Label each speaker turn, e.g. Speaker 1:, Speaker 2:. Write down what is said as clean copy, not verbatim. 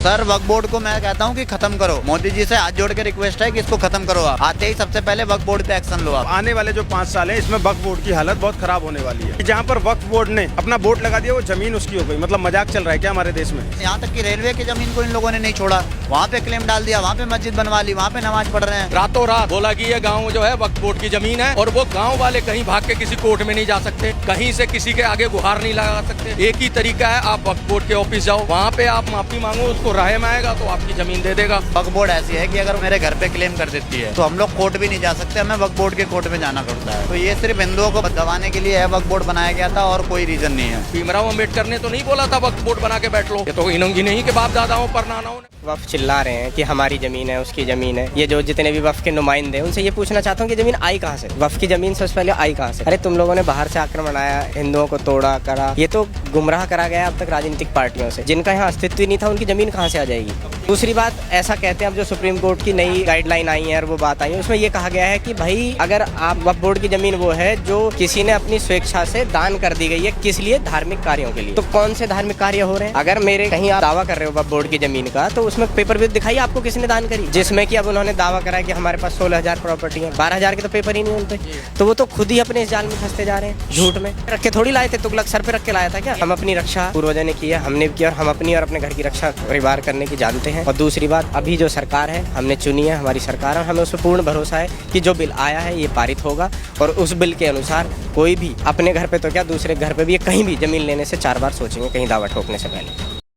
Speaker 1: Sir वक्फ board को मैं कहता हूँ कि खत्म करो। मोदी जी से हाथ जोड़ के रिक्वेस्ट है कि इसको खत्म करो। आप आते ही सबसे पहले वक्फ बोर्ड पे एक्शन लो। आप
Speaker 2: आने वाले जो 5 साल है इसमें वक्फ बोर्ड की हालत बहुत खराब होने वाली है। जहाँ पर वक्फ बोर्ड ने अपना बोर्ड लगा दिया वो जमीन उसकी हो गई। मतलब मजाक चल रहा है क्या हमारे देश में?
Speaker 1: यहाँ तक कि रेलवे की जमीन को इन लोगों ने नहीं छोड़ा, वहाँ पे क्लेम डाल दिया, वहाँ पे मस्जिद बनवा ली, वहाँ पे नमाज पढ़ रहे हैं।
Speaker 3: रातों रात बोला कि ये गांव जो है वक्फ बोर्ड की जमीन है और वो गांव वाले कहीं भाग के किसी कोर्ट में नहीं जा सकते, कहीं से किसी के आगे गुहार नहीं लगा सकते। एक ही तरीका है, आप वक्फ बोर्ड के ऑफिस जाओ, वहाँ पे आप माफी मांगो, उसको राय में आएगा तो आपकी जमीन दे देगा।
Speaker 1: वक्फ बोर्ड ऐसी है कि अगर मेरे घर पे क्लेम कर देती है तो हम लोग कोर्ट भी नहीं जा सकते, हमें वक्फ बोर्ड के कोर्ट में जाना पड़ता है। तो ये सिर्फ हिंदुओं को दबाने के लिए है वक्फ बोर्ड बनाया गया था और कोई रीजन नहीं है।
Speaker 3: भीमराव अम्बेडकर ने तो नहीं बोला था वक्फ बोर्ड बना के बैठ लो, ये तो इन्होंने नहीं के बाप दादाओं पर नानाओं ने।
Speaker 4: वक्फ चिल्ला रहे हैं कि हमारी जमीन है, उसकी जमीन है। ये जो जितने भी वक्फ के नुमाइंदे हैं उनसे ये पूछना चाहता हूँ कि जमीन आई कहाँ से? वक्फ की जमीन सबसे पहले आई कहाँ से? अरे तुम लोगों ने बाहर से आक्रमण आया, हिंदुओं को तोड़ा करा, ये तो गुमराह करा गया अब तक राजनीतिक पार्टियों से, जिनका यहाँ अस्तित्व ही नहीं था, उनकी जमीन कहाँ से आ जाएगी? दूसरी बात, ऐसा कहते हैं अब जो सुप्रीम कोर्ट की नई गाइडलाइन आई है और वो बात आई है, उसमें ये कहा गया है कि भाई अगर आप वक्फ बोर्ड की जमीन वो है जो किसी ने अपनी स्वेच्छा से दान कर दी गई है, किस लिए? धार्मिक कार्यों के लिए। तो कौन से धार्मिक कार्य हो रहे हैं? अगर मेरे कहीं आप दावा कर रहे हो वक्फ बोर्ड की जमीन का, तो उसमें पेपर भी दिखाइए आपको किसने दान करी, जिसमें कि अब उन्होंने दावा करा कि हमारे पास 16,000 प्रॉपर्टी है, 12,000 के तो पेपर ही नहीं उनपे। तो वो तो खुद ही अपने इस जाल में फंसते जा रहे हैं, झूठ में रख के थोड़ी लाए थे, तुगलक सर पे रख के लाया था क्या? हम अपनी रक्षा पूर्वजों ने की है, हमने भी की और हम अपनी और अपने घर की रक्षा परिवार करने की जानते हैं। और दूसरी बात, अभी जो सरकार है हमने चुनी है, हमारी सरकार है, हमें उस पर पूर्ण भरोसा है कि जो बिल आया है ये पारित होगा और उस बिल के अनुसार कोई भी अपने घर पे तो क्या दूसरे घर पे भी कहीं भी जमीन लेने से 4 बार सोचेंगे कहीं दावा ठोकने से पहले।